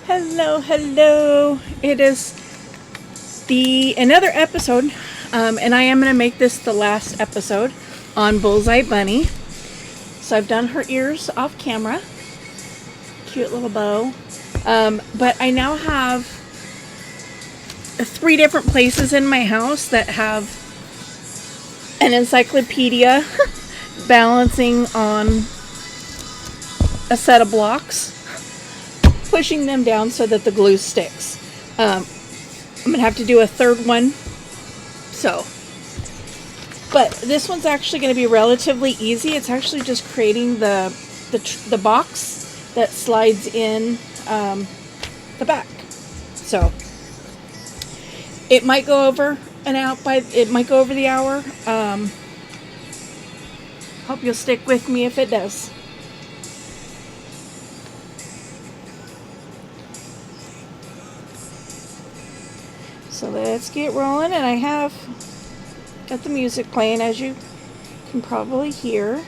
Hello. It is another episode, and I am going to make this the last episode on Bullseye Bunny. So I've done her ears off camera. Cute little bow. But I now have 3 different places in my house that have an encyclopedia balancing on a set of blocks, pushing them down so that the glue sticks. I'm going to have to do a third one. But this one's actually going to be relatively easy. It's actually just creating the box that slides in the back. So it might go over the hour. Hope you'll stick with me if it does. So let's get rolling, and I have got the music playing, as you can probably hear.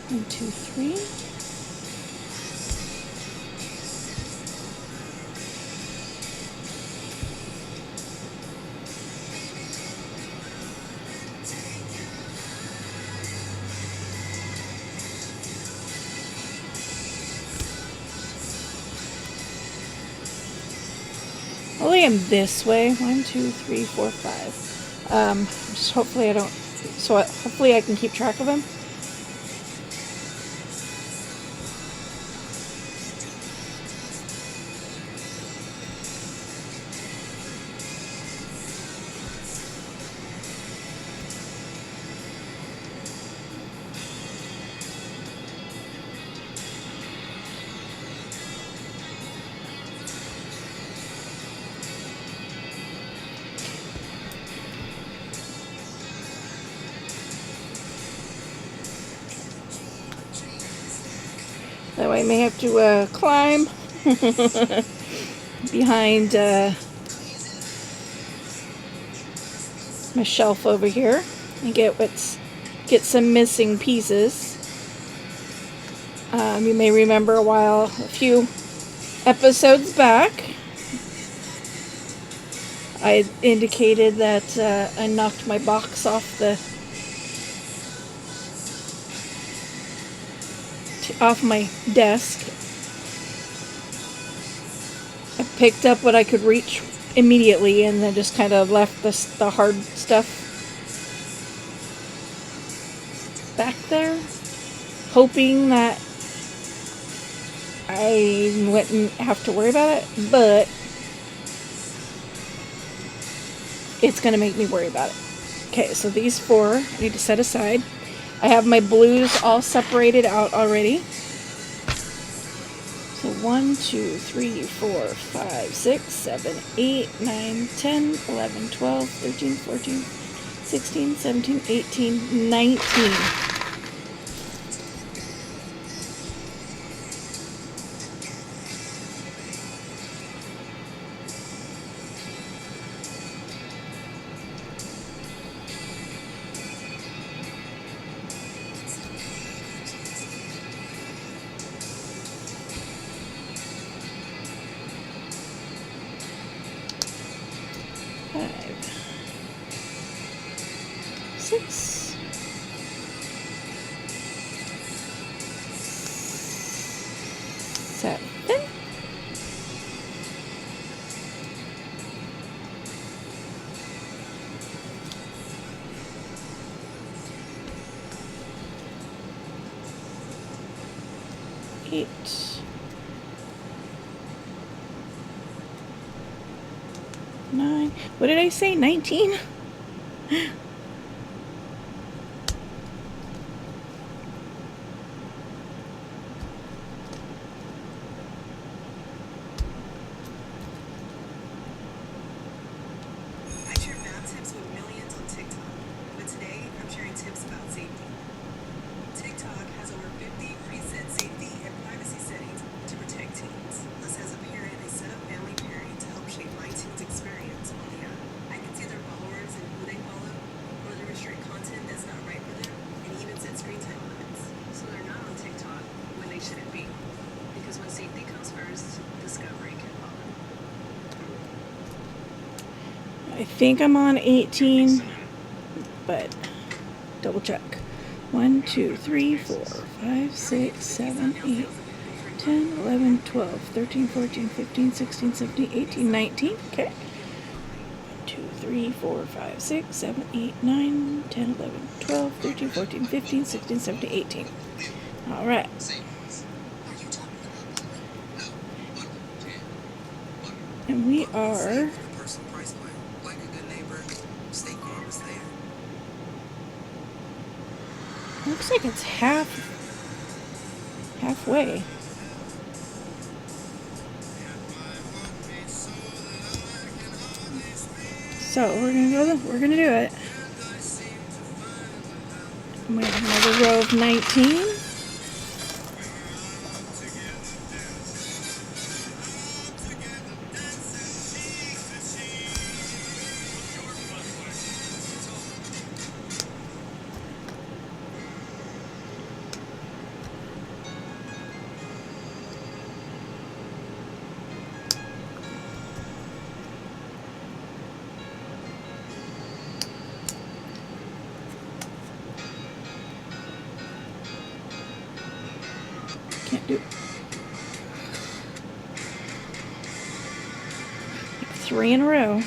One, two, three. I am this way. 1, 2, 3, 4, 5. Just hopefully I can keep track of them. That way I may have to climb behind my shelf over here and get some missing pieces. You may remember a few episodes back, I indicated that I knocked my box off my desk. I picked up what I could reach immediately and then just kind of left the hard stuff back there, hoping that I wouldn't have to worry about it, but it's going to make me worry about it. Okay, so these 4 I need to set aside. I have my blues all separated out already. So 1, 2, 3, 4, 5, 6, 7, 8, 9, 10, 11, 12, 13, 14, 16, 17, 18, 19. Nine. What did I say? 19? Plus, as a parent, they set up family pairing to help shape I think I'm on 18, but double check. 1, 2, 3, 4, 5, 6, 7, 8, 10, 11, 12, 13, 14, 15, 16, 17, 18, 19. Okay. 1, 2, 3, 4, 5, 6, 7, 8, 9, 10, 11, 12, 13, 14, 15, 16, 17, 18. All right. And we are... Looks like it's halfway. So we're gonna do it. And we have another row of 19. Can't do it. 3 in a row.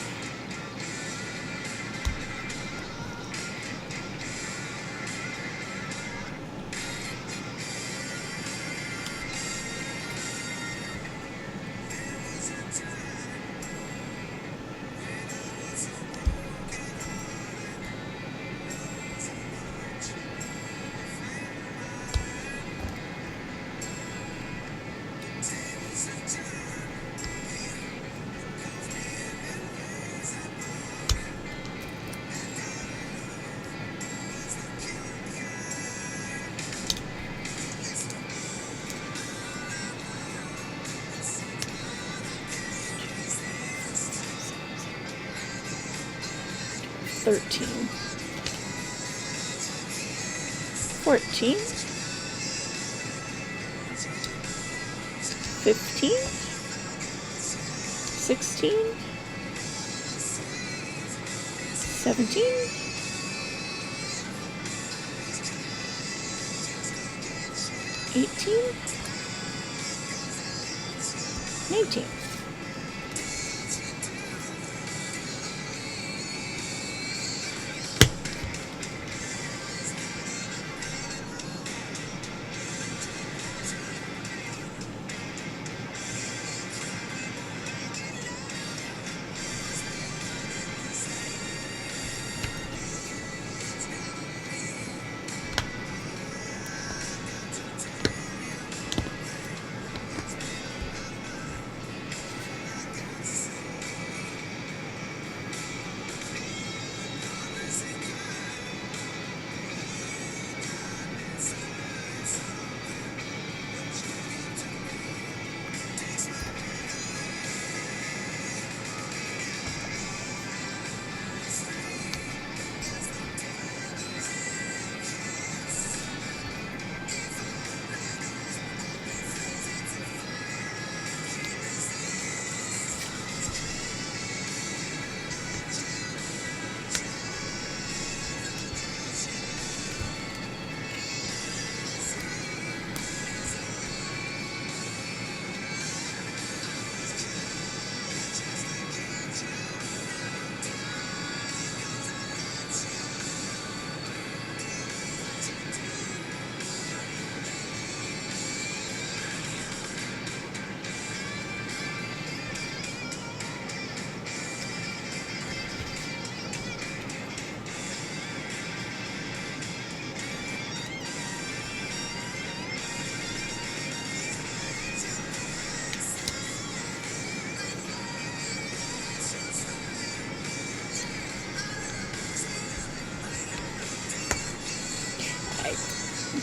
$13, $14, $15, $16, $17, $18, $19.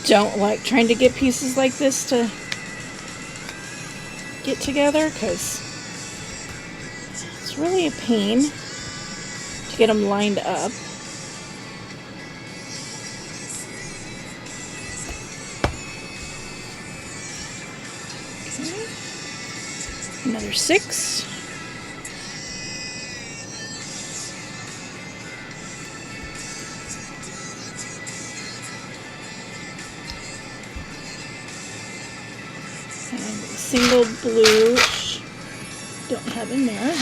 Don't like trying to get pieces like this to get together because it's really a pain to get them lined up. Okay. Another 6. single blue, which don't have in there.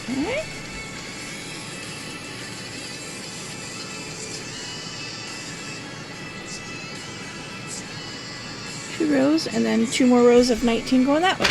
Okay. 2 rows, and then 2 more rows of 19 going that way.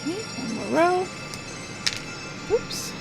One more row. Oops.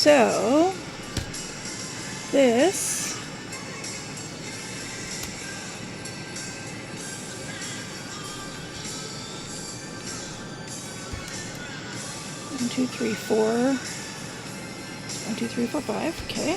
So this one, two, three, four. 1, 2, 3, 4, 5. Okay.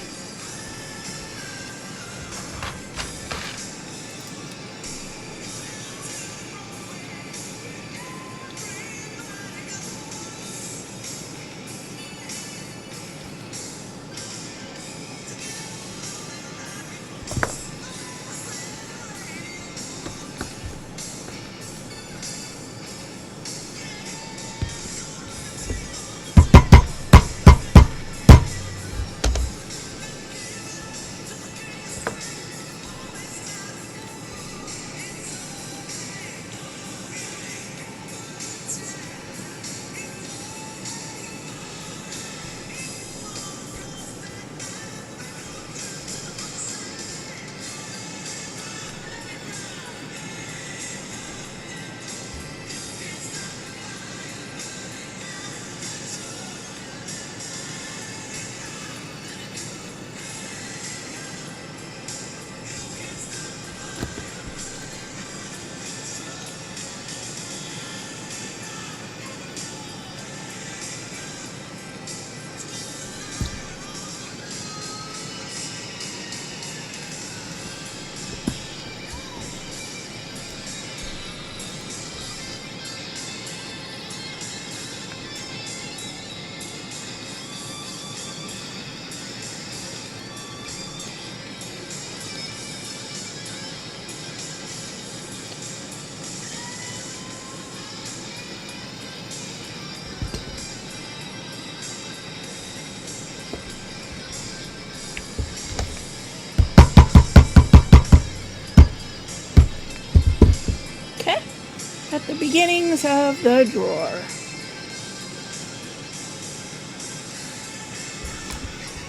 at the beginnings of the drawer.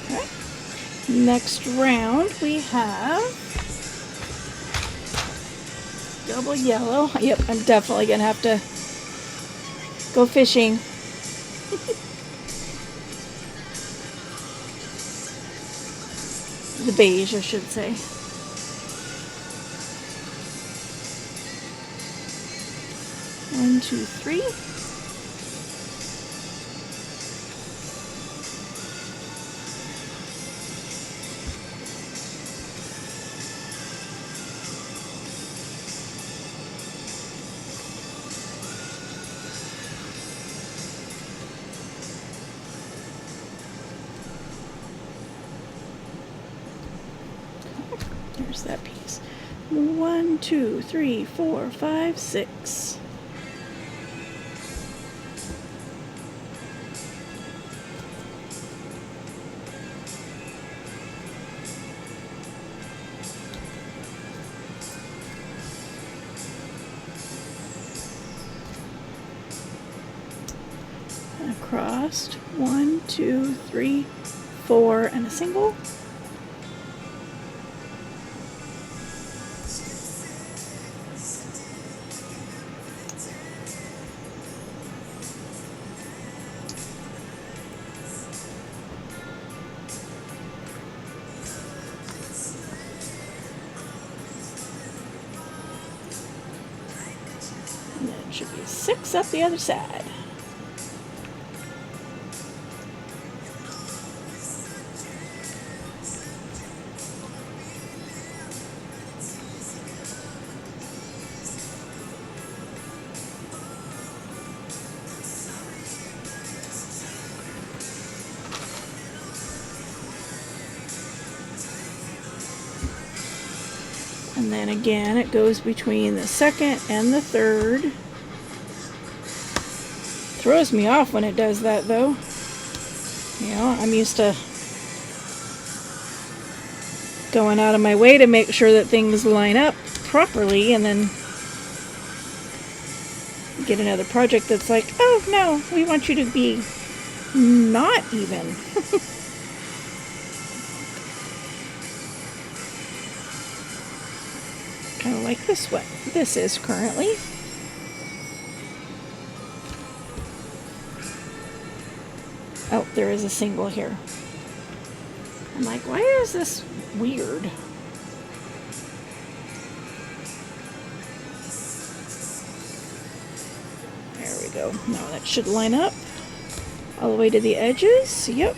Okay. Next round we have double yellow. Yep, I'm definitely gonna have to go fishing. The beige, I should say. One, two, three. There's that piece. 1, 2, 3, 4, 5, 6. Across 1, 2, 3, 4, and a single. And then it should be 6 up the other side. And then again, it goes between the second and the third. Throws me off when it does that, though. You know, I'm used to going out of my way to make sure that things line up properly, and then get another project that's like, oh no, we want you to be not even. Kind of like this what this is currently. Oh, there is a single here. I'm like, why is this weird? There we go. Now that should line up all the way to the edges. Yep.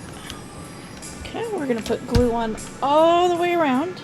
Okay, we're going to put glue on all the way around.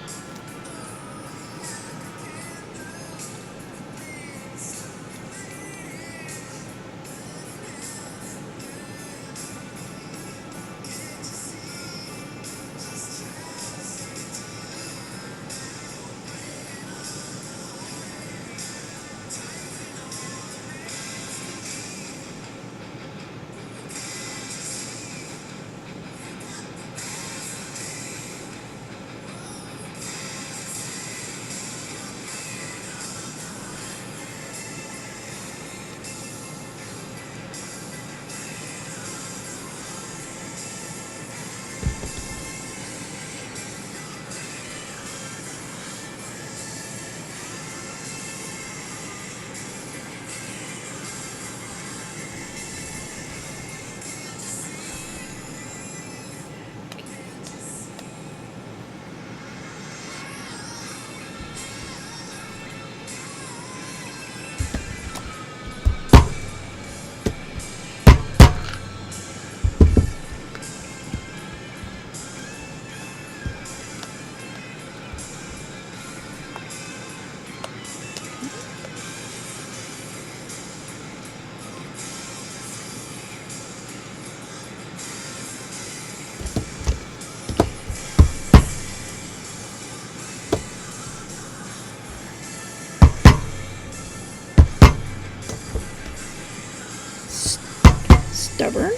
Stubborn.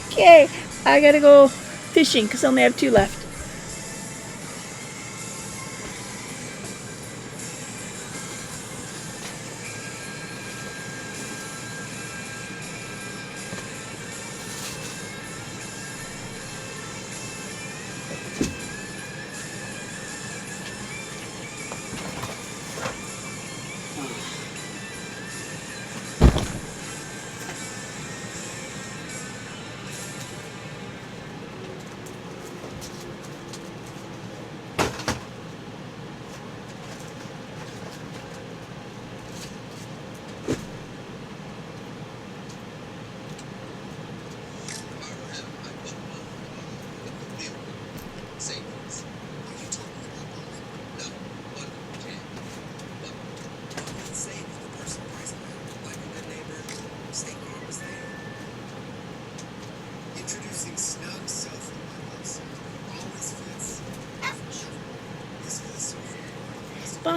Okay, I gotta go fishing because I only have 2 left.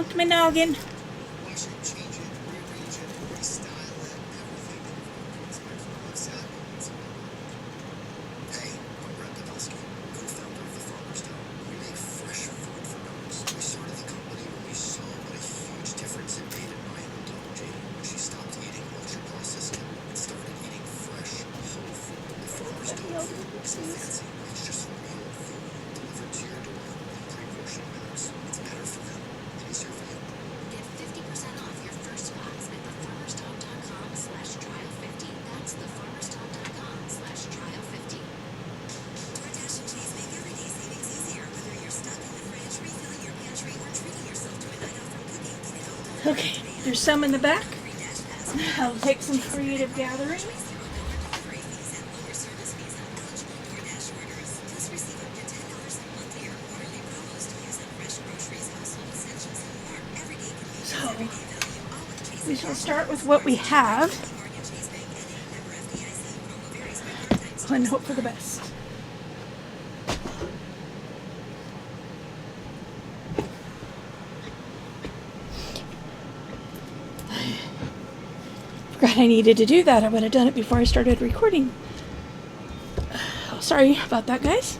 bonked my noggin. Okay, there's some in the back. I'll take some creative gathering. So, we shall start with what we have and hope for the best. Forgot I needed to do that. I would have done it before I started recording. Sorry about that, guys.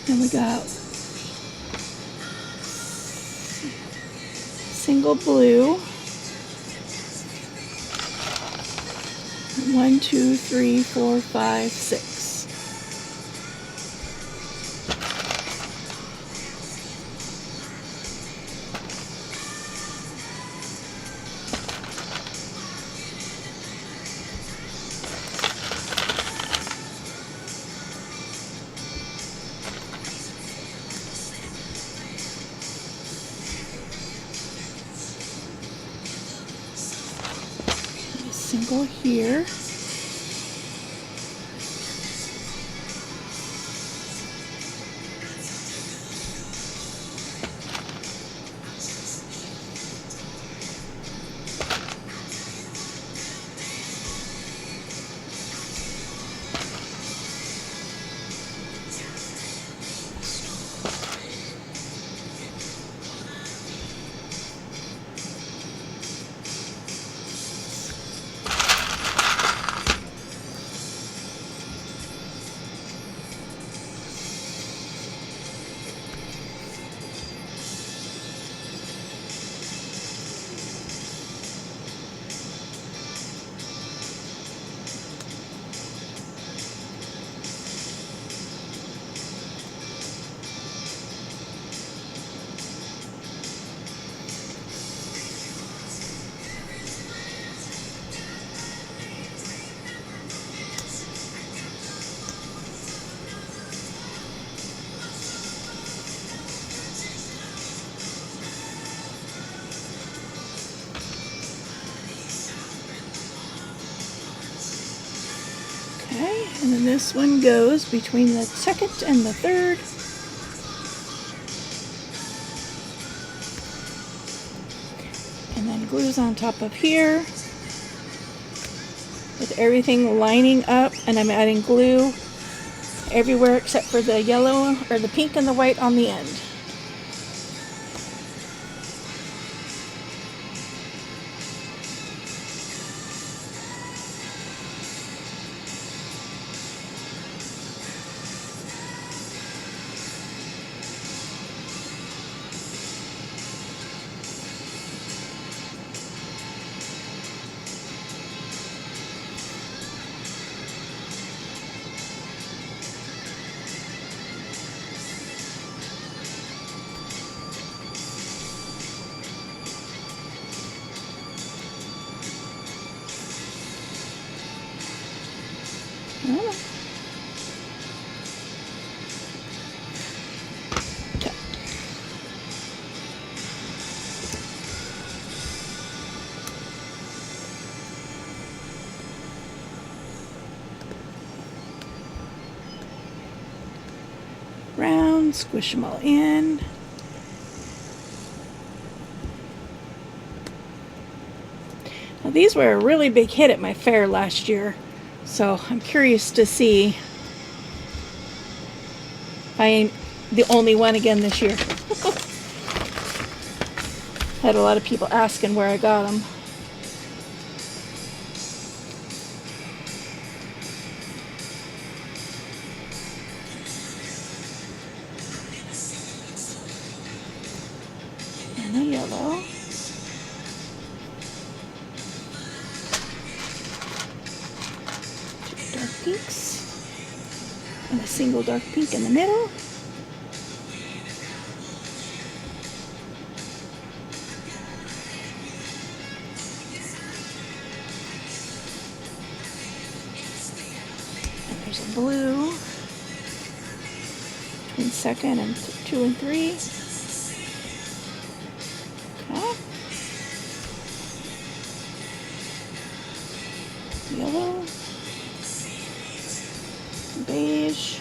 Then we got single blue. 1, 2, 3, 4, 5, 6. Single here. Okay, and then this one goes between the second and the third. And then glues on top of here with everything lining up, and I'm adding glue everywhere except for the yellow or the pink and the white on the end. Okay. Round, squish them all in. Now these were a really big hit at my fair last year, so I'm curious to see if I ain't the only one again this year. Had a lot of people asking where I got them. And a yellow. Two dark pinks. And a single dark pink in the middle. And there's a blue between second and 2 and 3. Okay. Yellow. Beige.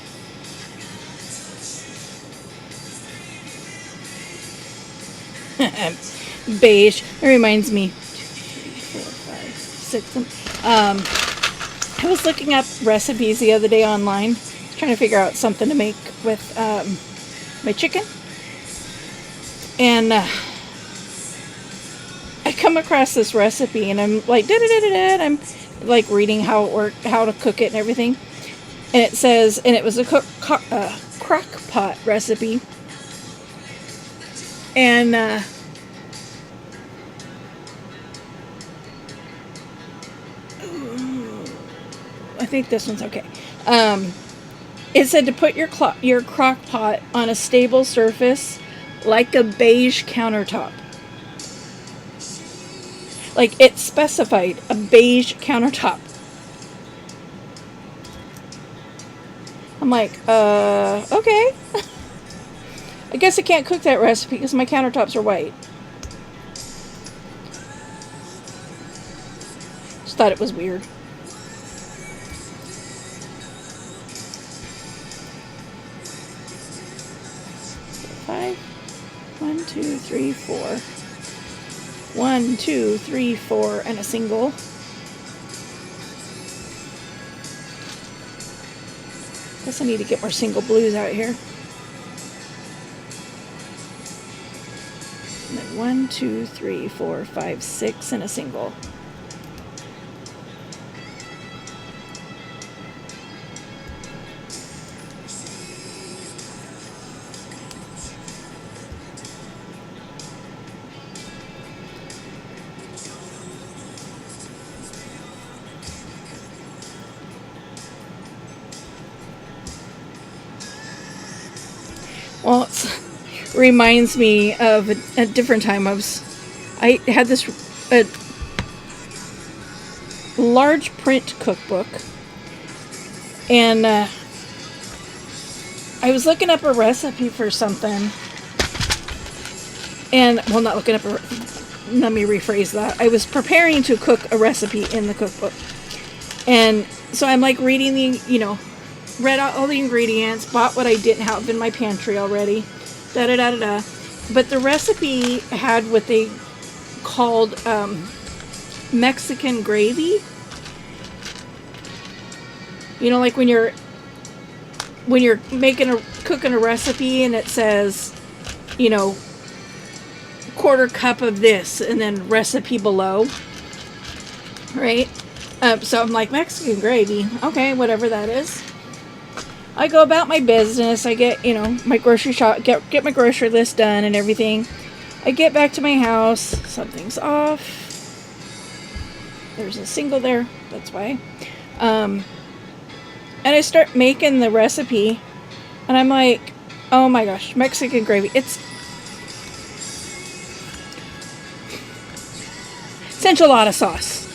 Beige. It reminds me. 2, 3, 4, 5, 6. I was looking up recipes the other day online, trying to figure out something to make with my chicken, and I come across this recipe, and I'm like, and I'm like reading how it worked, how to cook it, and everything. And it says, and it was a crock pot recipe, and I think this one's okay. It said to put your crock pot on a stable surface, like a beige countertop. Like, it specified a beige countertop. I'm like, okay. I guess I can't cook that recipe because my countertops are white. Just thought it was weird. Five. 1, 2, 3, 4. 1, 2, 3, 4, and a single. Guess I need to get more single blues out here. And then 1, 2, 3, 4, 5, 6, and a single. Well, it reminds me of a different time. I had this large print cookbook, and I was looking up a recipe for something, and, well, not looking up let me rephrase that. I was preparing to cook a recipe in the cookbook, and so I'm like reading read out all the ingredients, bought what I didn't have in my pantry already, da-da-da-da-da. But the recipe had what they called Mexican gravy. You know, like when you're when you're cooking a recipe and it says, you know, quarter cup of this and then recipe below, right? So I'm like, Mexican gravy, okay, whatever that is. I go about my business. I get, you know, my grocery shop, get my grocery list done and everything. I get back to my house. Something's off. There's a single there. That's why. And I start making the recipe. And I'm like, oh my gosh, Mexican gravy. It's enchilada sauce.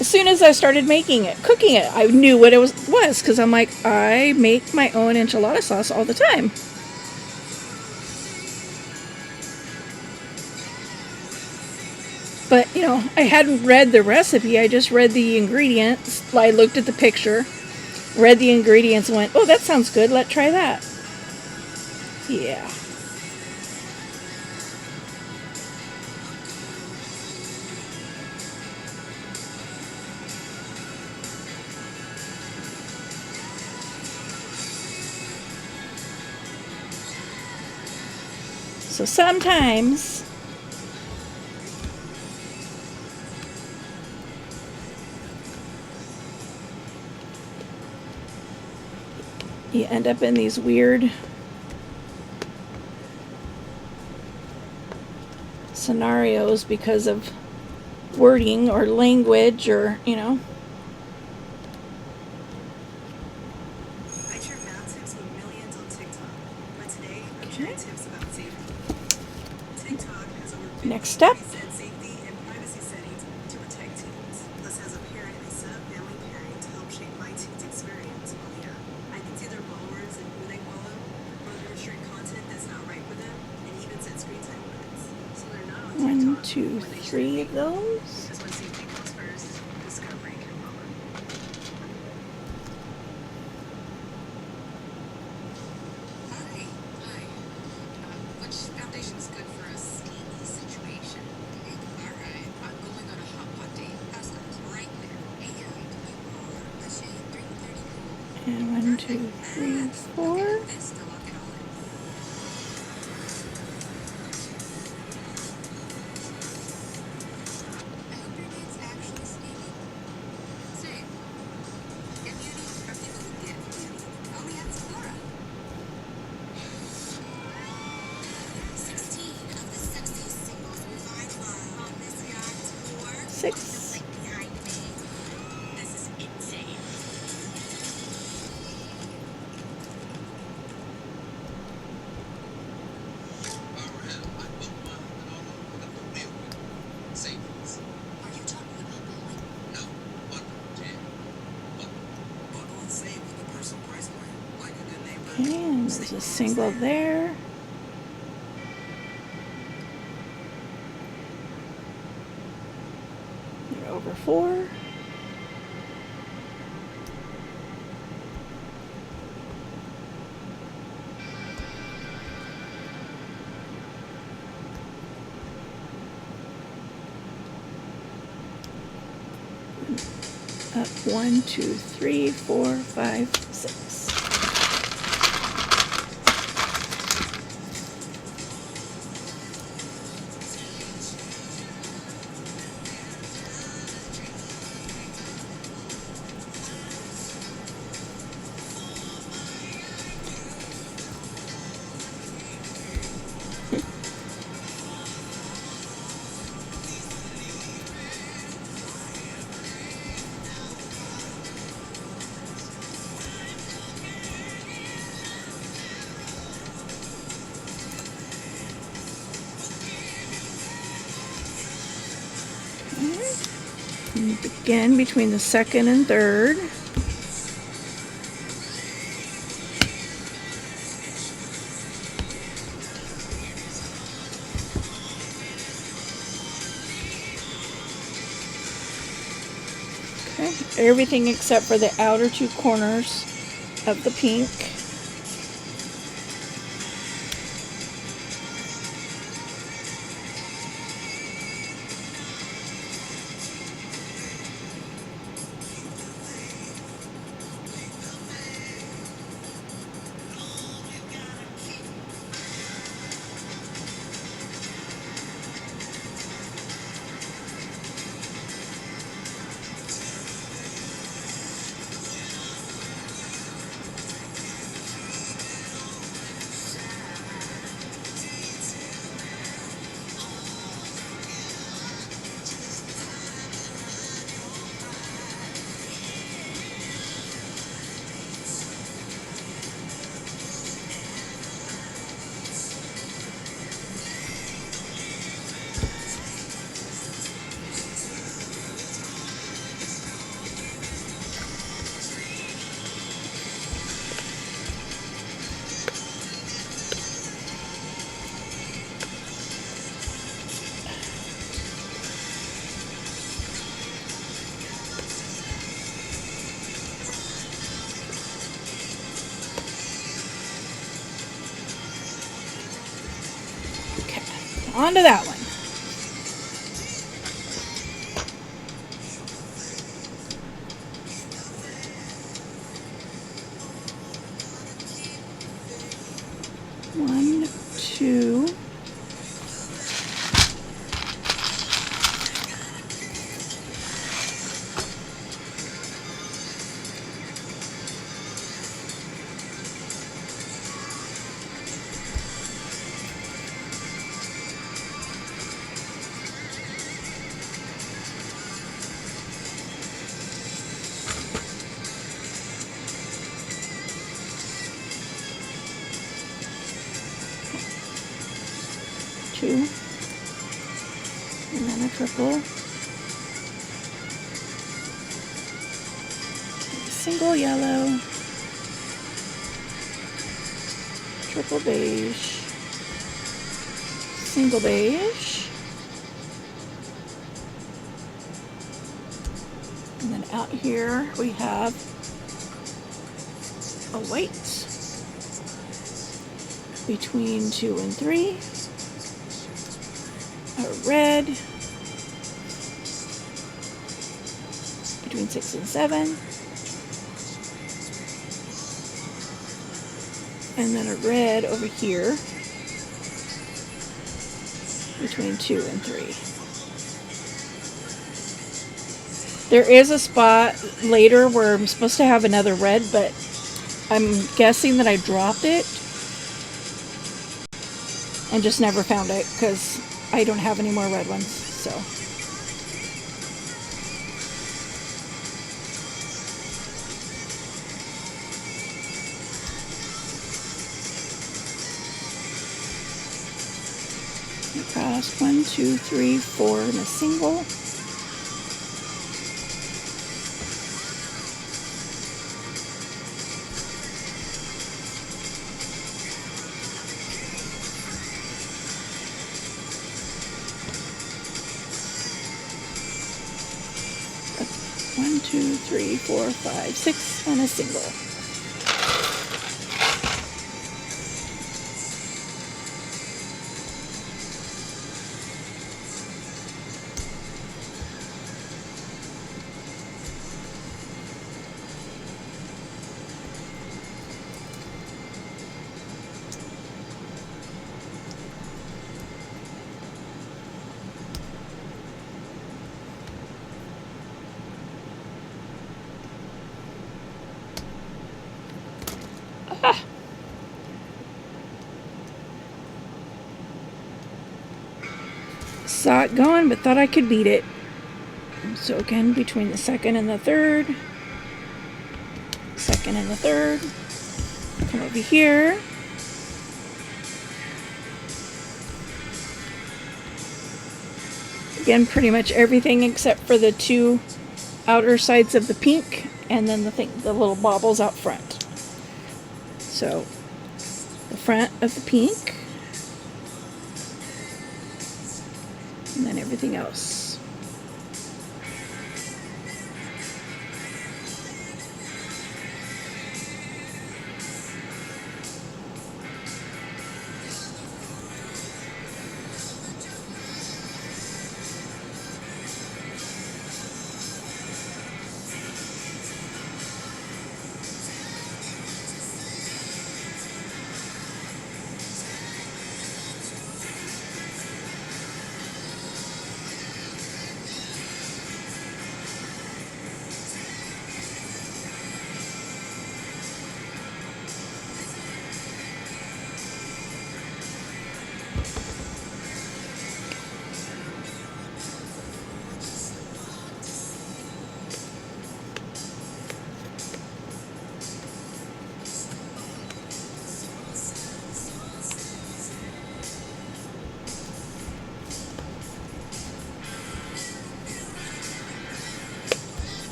As soon as I started making it, cooking it, I knew what it was because I'm like, I make my own enchilada sauce all the time. But, you know, I hadn't read the recipe. I just read the ingredients. I looked at the picture, read the ingredients, and went, oh, that sounds good. Let's try that. Yeah. So sometimes you end up in these weird scenarios because of wording or language or, you know. I share math tips with millions on TikTok, but today I'm sharing tips about safety. TikTok has over Next step. 50 preset safety and privacy settings to protect teens. Thus, as a parent, I set up family pairing to help shape my teens' experience on the app. I can see their followers and who they follow, further restrict content that's not right for them, and even set screen time limits. So they're not on TikTok. 1, 2, 3 of those. Because when safety comes first, discovery can follow. Which foundation is good for a steamy situation? Alright, I'm going on a hot pot date. How's that? Right there. And you are a shade 330 cool. And 1, 2, 3, 4. This to lock it all in. I hope your date's actually steamy. Same. Get beauty from people who get beauty. Only at Sephora. 16 of the sexiest singles will find love on this yacht tour. 6. Like behind me. This is insane. Are you talking about bowling? Buckle and save with the personal price plan. Like a good neighbor. Okay, and there's a single there. You're over 4. Up 1, 2, 3, 4, 5, 6. And again, between the second and third. Okay, everything except for the outer 2 corners of the pink. on to that one. One, two. Two, and then a triple, single yellow, triple beige, single beige, and then out here we have a white between 2 and 3. A red between 6 and 7, and then a red over here between 2 and 3. There is a spot later where I'm supposed to have another red, but I'm guessing that I dropped it and just never found it because I don't have any more red ones, so. Across 1, 2, 3, 4 and a single. One, two, three, four, five, 6 and a single. Saw it going, but thought I could beat it. So again, between the second and the third. Second and the third. Come over here. Again, pretty much everything except for the two outer sides of the pink, and then the little baubles out front. So, the front of the pink, and then everything else.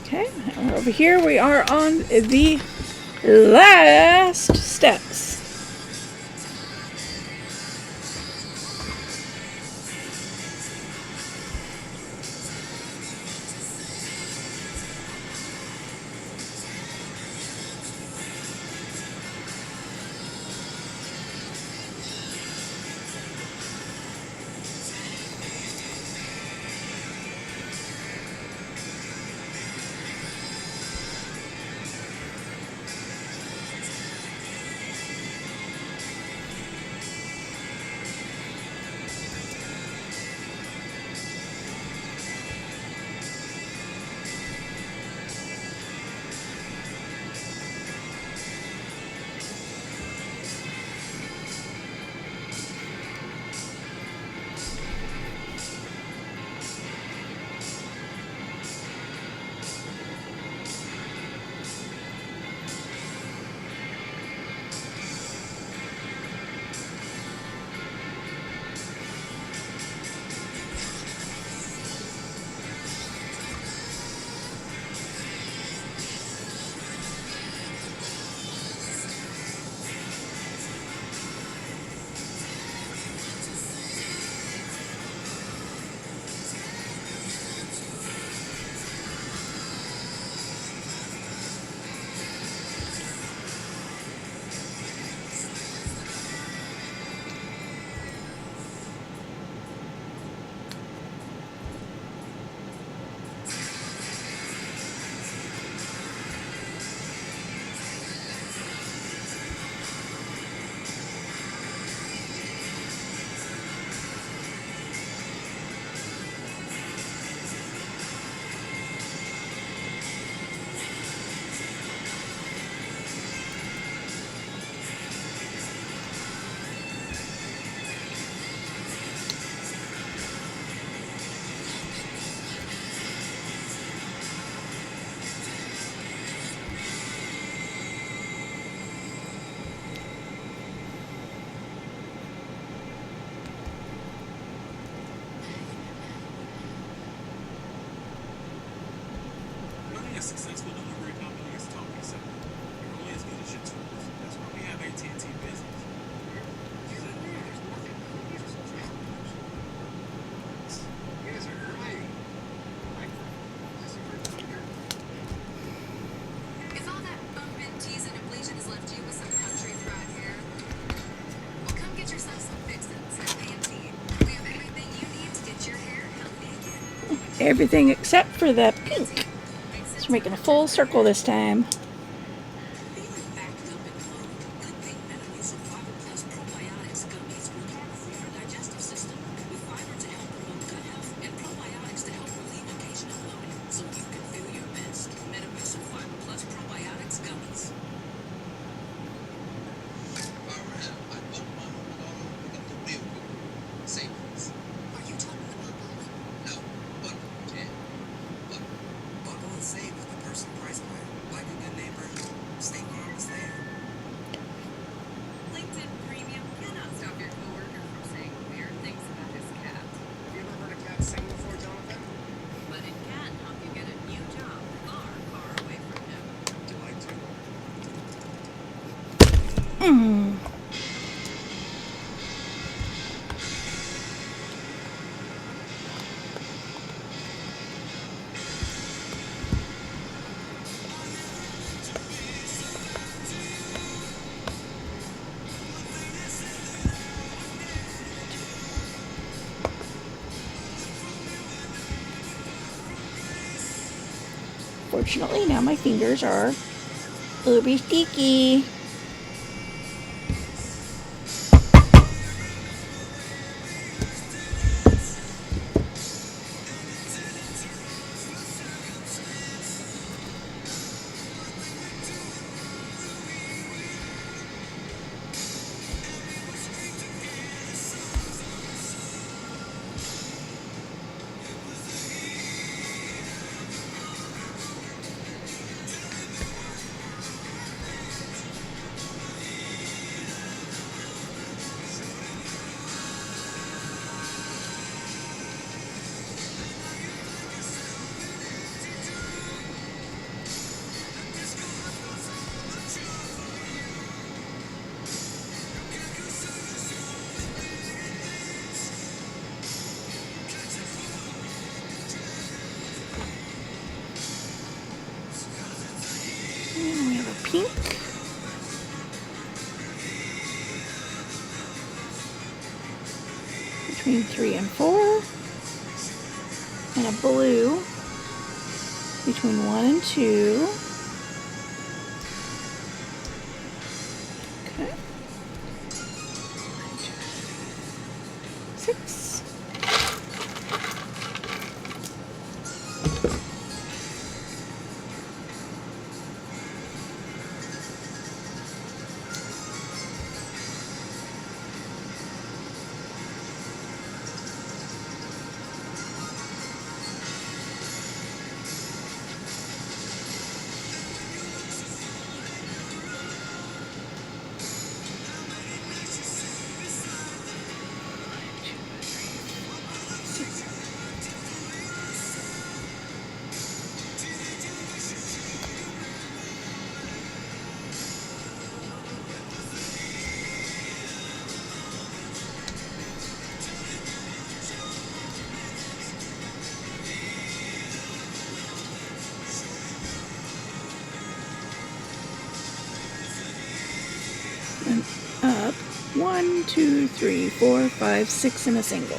Okay, and over here we are on the last steps. successful delivery companies told me so. You're only as good as your tools. That's why we have AT&T Business. There's nothing. You guys are early. If all that bumping, teasing, and bleaching has left you with some country fried hair, well, come get yourself some fixins at A&T. We have everything you need to get your hair healthy again. Everything except for the pink. So we're making a full circle this time. Feeling backed up and bloated? Good thing Metamucil Fiber Plus Probiotics Gummies will free your digestive system with fiber to help promote gut health and probiotics to help relieve occasional bloating so you can feel your best. Metamucil Fiber Plus Probiotics Gummies. Are you talking about bowling? Buckle and save with the personal price plan. Like a good neighbor, State Farm is there. LinkedIn Premium cannot stop your coworker from saying weird things about his cat, You ever heard a cat sing before, Jonathan? but it can help you get a new job far, far away from him. Would you like to? Fortunately, now my fingers are uber sticky. And we have a pink. Between 3 and 4. And a blue between 1 and 2. Okay. 6. And up 1, 2, 3, 4, 5, 6 in a single.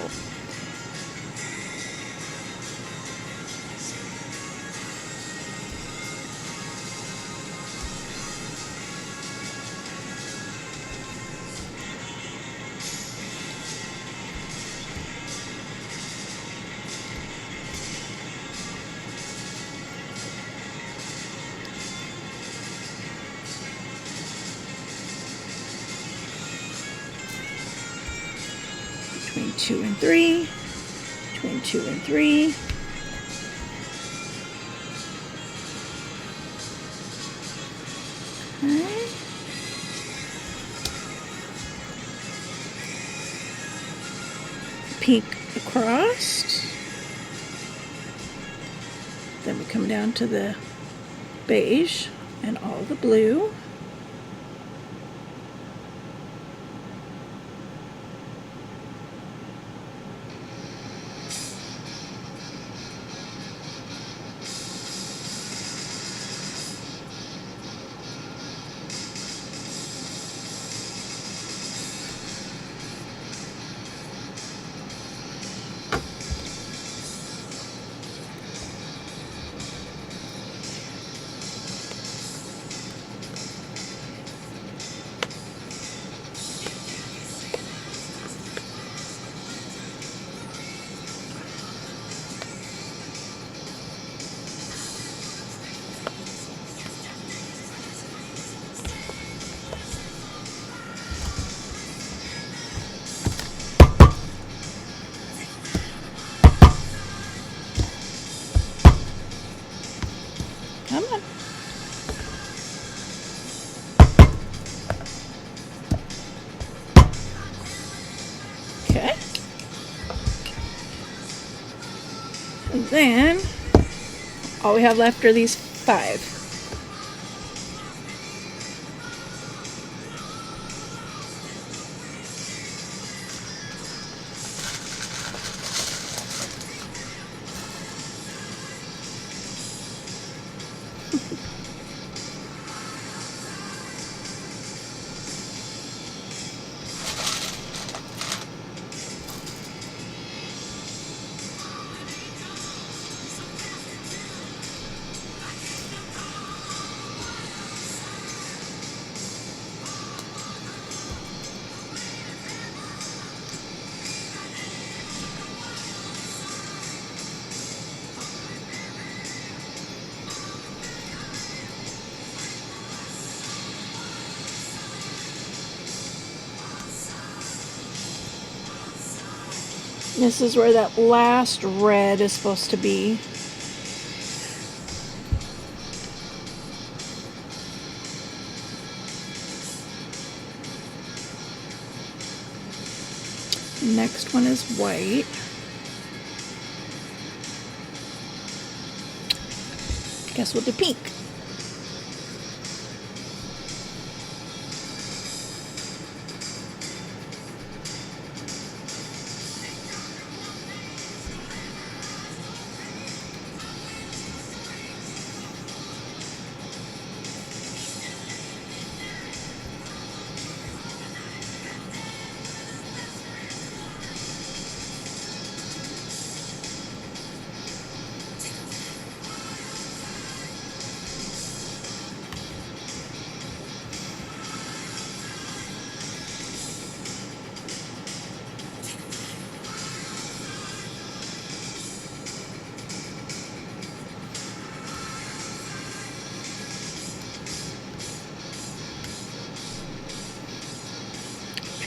Between 2 and 3. Between 2 and 3. Okay. Pink across. Then we come down to the beige and all the blue. Come on. Okay. And then all we have left are these 5. This is where that last red is supposed to be. Next one is white. Guess we'll do pink.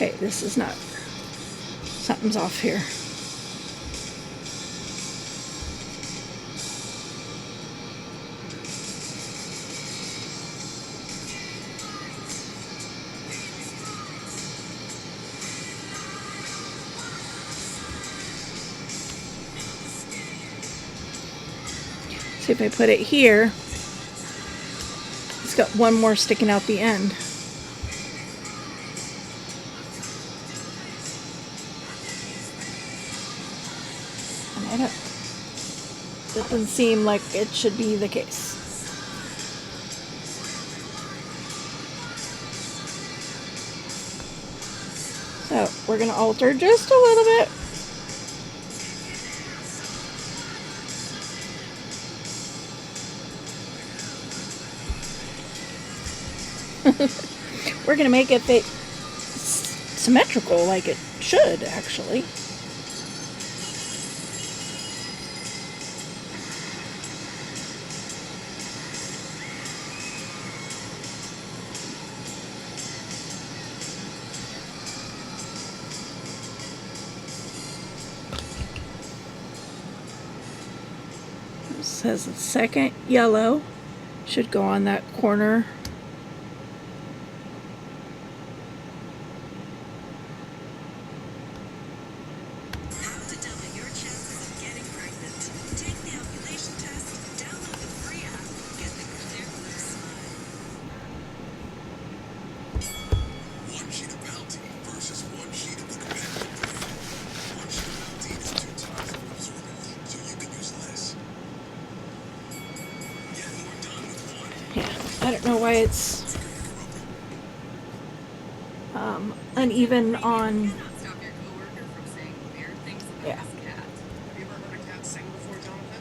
Okay, this is not, something's off here. See if I put it here, it's got one more sticking out the end. Doesn't seem like it should be the case. So we're going to alter just a little bit. We're going to make it fit symmetrical like it should, actually. It says the second yellow should go on that corner. How to double your chances of getting pregnant. Take the ovulation test, download the free app, get the clear One sheet of Bounty versus one sheet of the competitive brand. One sheet of Bounty is 2 times more absorbent, so you can use less. Get more done with one. Yeah, I don't know why it's uneven on. Cannot stop your coworker from saying weird things about Yeah. his cat, Have you ever heard a cat sing before, Jonathan?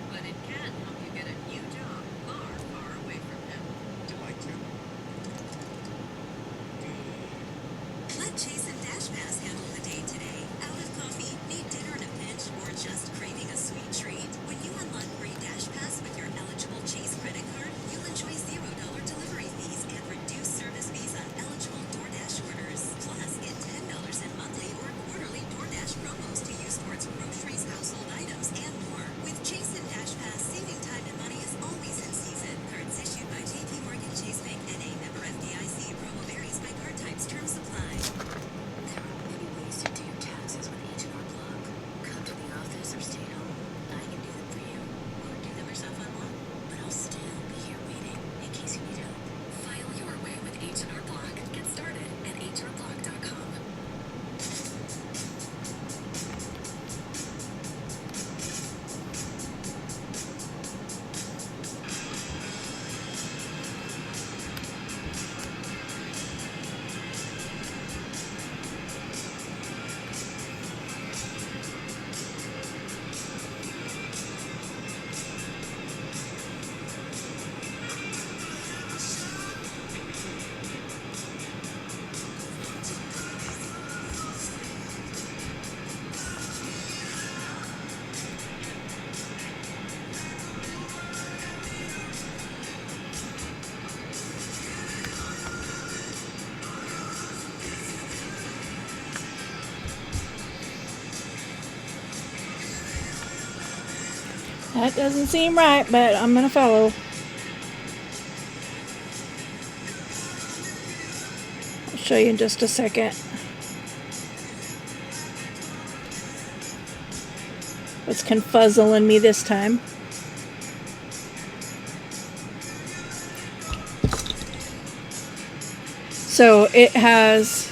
but it can help you get a new job far, far away from him. Would you like to? Let Chase and Dash Pass handle the day today. Out of coffee, need dinner in a pinch, or just craving a sweet treat? When you unlock free Dash Pass with your eligible Chase credit card, you'll enjoy $0 delivery fees and reduced service fees on eligible DoorDash orders. Plus, get $10 in monthly or quarterly DoorDash promos to use towards groceries, household items, and more. With Chase and Dash Pass, saving time and money is always in season. Cards issued by JP Morgan Chase Bank N.A. member FDIC. Promo varies by card types. Terms apply. There are many ways to do your taxes with H&R Block. Come to the office or stay home. I can do them for you. Or do them yourself online. But I'll still be here waiting in case you need help. File your way with H&R Block. Get started at hrblock.com. That doesn't seem right, but I'm gonna follow. I'll show you in just a second. What's confuzzling me this time. So it has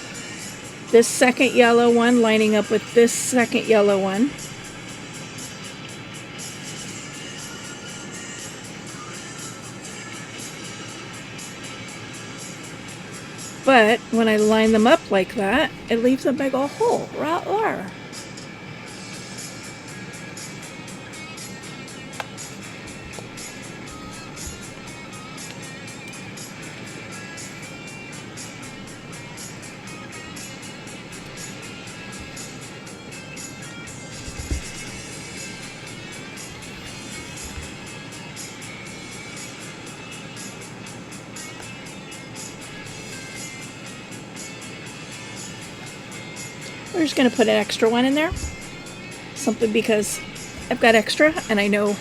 this second yellow one lining up with this second yellow one. But when I line them up like that, it leaves a big old hole right there. We're just going to put an extra one in there. Simply because I've got extra and I know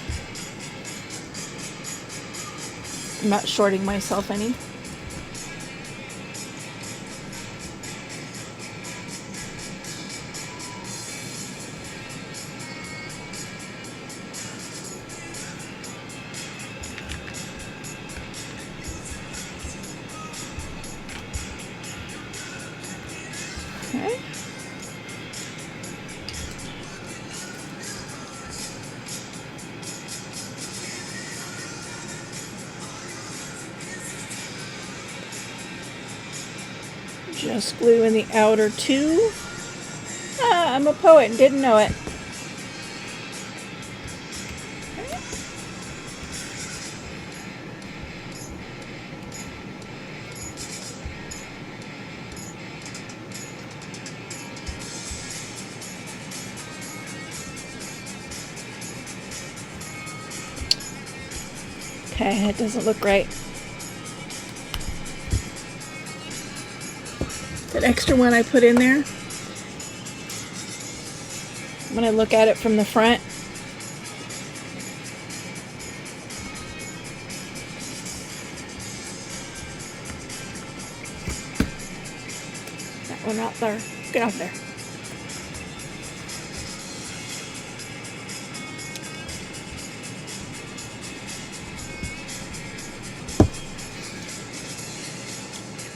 I'm not shorting myself any. Okay. Just glue in the outer two. Ah, I'm a poet and didn't know it. Okay, it doesn't look right. That extra one I put in there, when I look at it from the front, that one out there, get out there.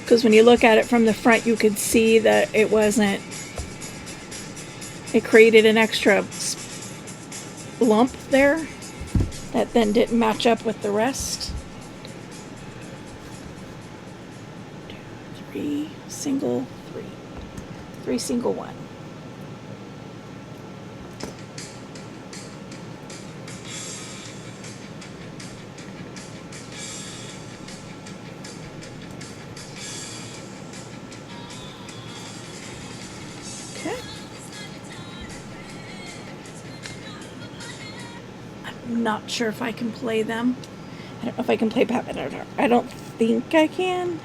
Because when you look at it from the front, you could see that it wasn't. It created an extra lump there that then didn't match up with the rest. 2, 3, single 3, 3, single 1. I'm not sure if I can play them. I don't know if I can play Batman. I don't think I can.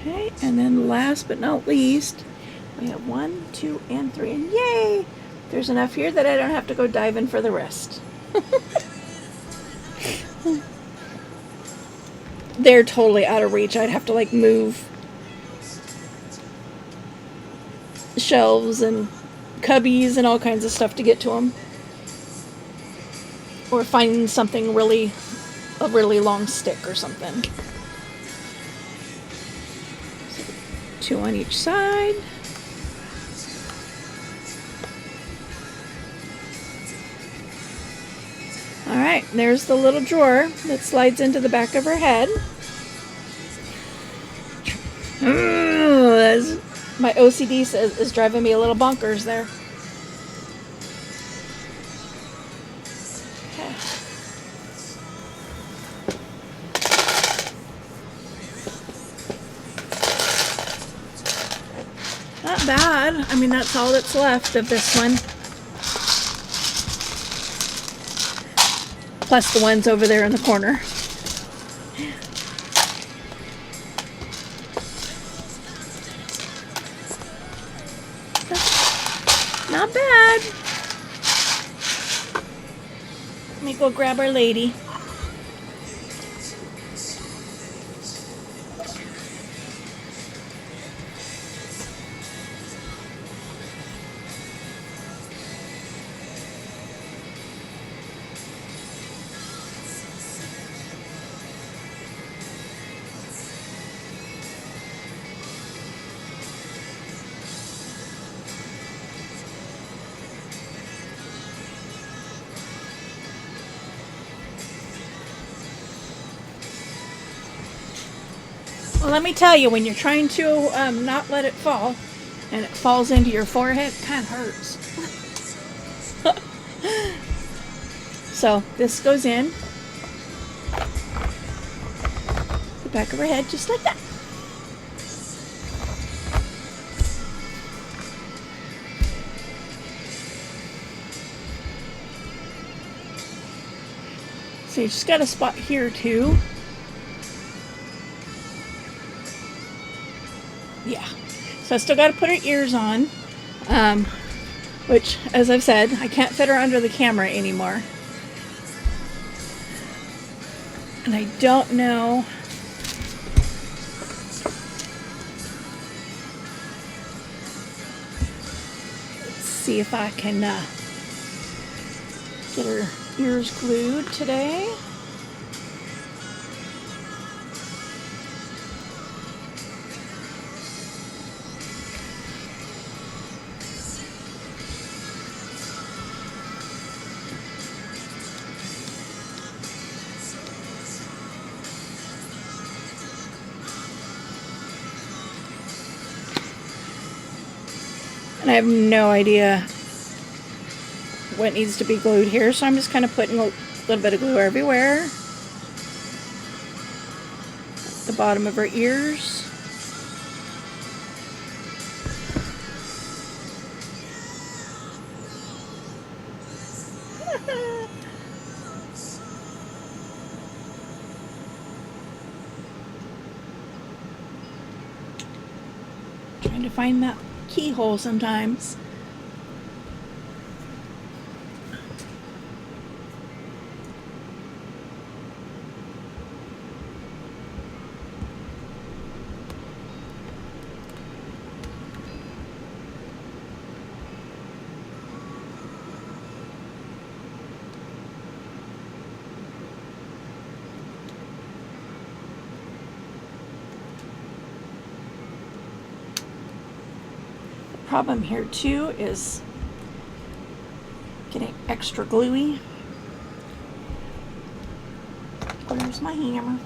Okay, and then last but not least, we have 1, 2, and 3, and yay! There's enough here that I don't have to go diving for the rest. They're totally out of reach. I'd have to like move shelves and cubbies and all kinds of stuff to get to them. Or find something a really long stick or something. So 2 on each side. Alright, there's the little drawer that slides into the back of her head. My OCD is driving me a little bonkers there. Okay. Not bad. I mean, that's all that's left of this one. Plus the ones over there in the corner. Not bad. Let me go grab our lady. Well, let me tell you, when you're trying to not let it fall, and it falls into your forehead, it kind of hurts. So, this goes in the back of her head, just like that. So, you just got a spot here, too. Yeah, so I still got to put her ears on, which, as I've said, I can't fit her under the camera anymore. And I don't know. Let's see if I can get her ears glued today. And I have no idea what needs to be glued here, so I'm just kind of putting a little bit of glue everywhere. At the bottom of her ears. Trying to find that keyhole sometimes. problem here too is getting extra gluey. Where's my hammer?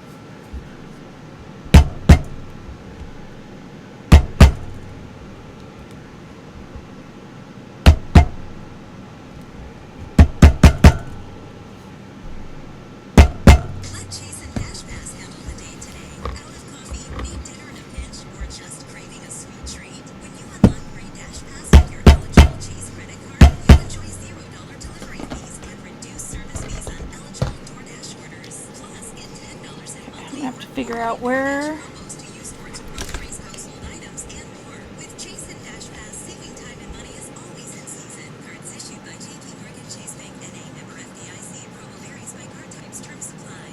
Let Chase and Dash Pass handle the day today. Out of coffee, need dinner in a pinch, or just craving a sweet treat? When you unlock free Dash Pass with your eligible Chase credit card, you enjoy $0 delivery fees and reduced service fees on eligible DoorDash orders. Plus, get $10 in monthly. I have to figure out where. Promos to use towards groceries, household items, and more. With Chase and Dash Pass, saving time and money is always in season. Cards issued by JP Morgan Chase Bank N.A. member FDIC. Promo varies by card types. Terms supply.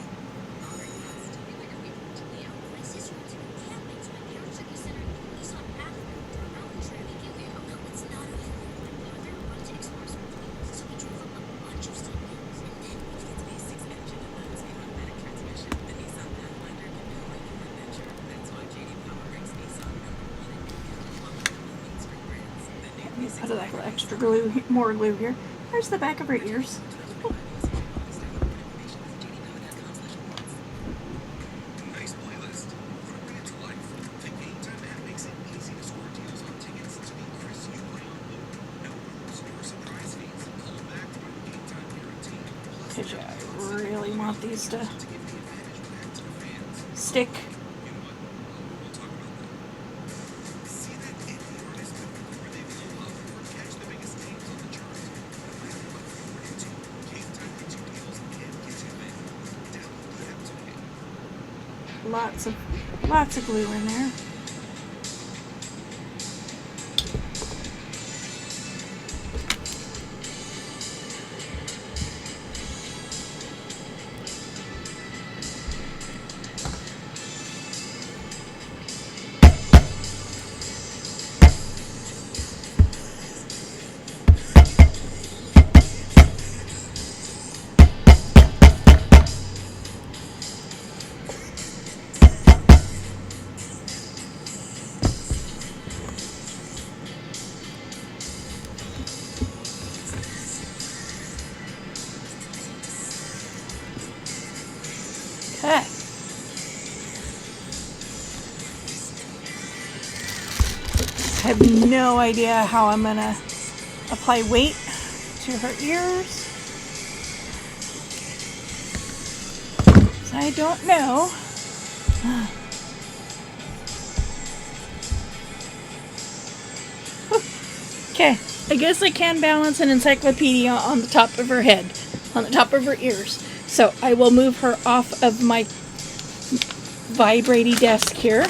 Put a little extra glue, more glue here. There's the back of her ears. Nice playlist. What a bring it to life. The Game Time app makes it easy to score deals on tickets to meet Chris you play on loop. No rules or surprise fees. All backed by the Game Time guarantee. Plus, Because I really want these to to give the advantage back to the fans. stick. You know what? We'll talk about that. See that indie artist where they blow up or catch the biggest names on the charts. No matter what you're into, Game Time gets you deals and gets you in. Download the app today. Lots of glue in there. Okay. I have no idea how I'm gonna apply weight to her ears. I don't know. Okay, I guess I can balance an encyclopedia on the top of her head, on the top of her ears. So I will move her off of my vibrating desk here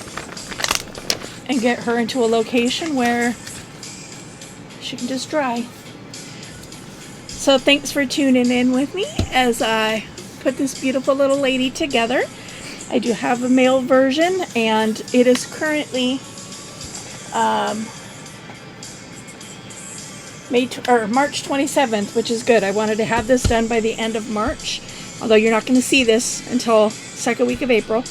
and get her into a location where she can just dry. So thanks for tuning in with me as I put this beautiful little lady together. I do have a male version and it is currently March 27th, which is good. I wanted to have this done by the end of March, although you're not going to see this until second week of April.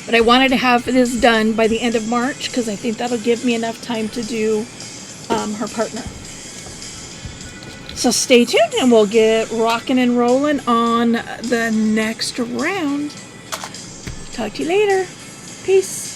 But I wanted to have this done by the end of March because I think that'll give me enough time to do her partner. So stay tuned and we'll get rocking and rolling on the next round. Talk to you later. Peace.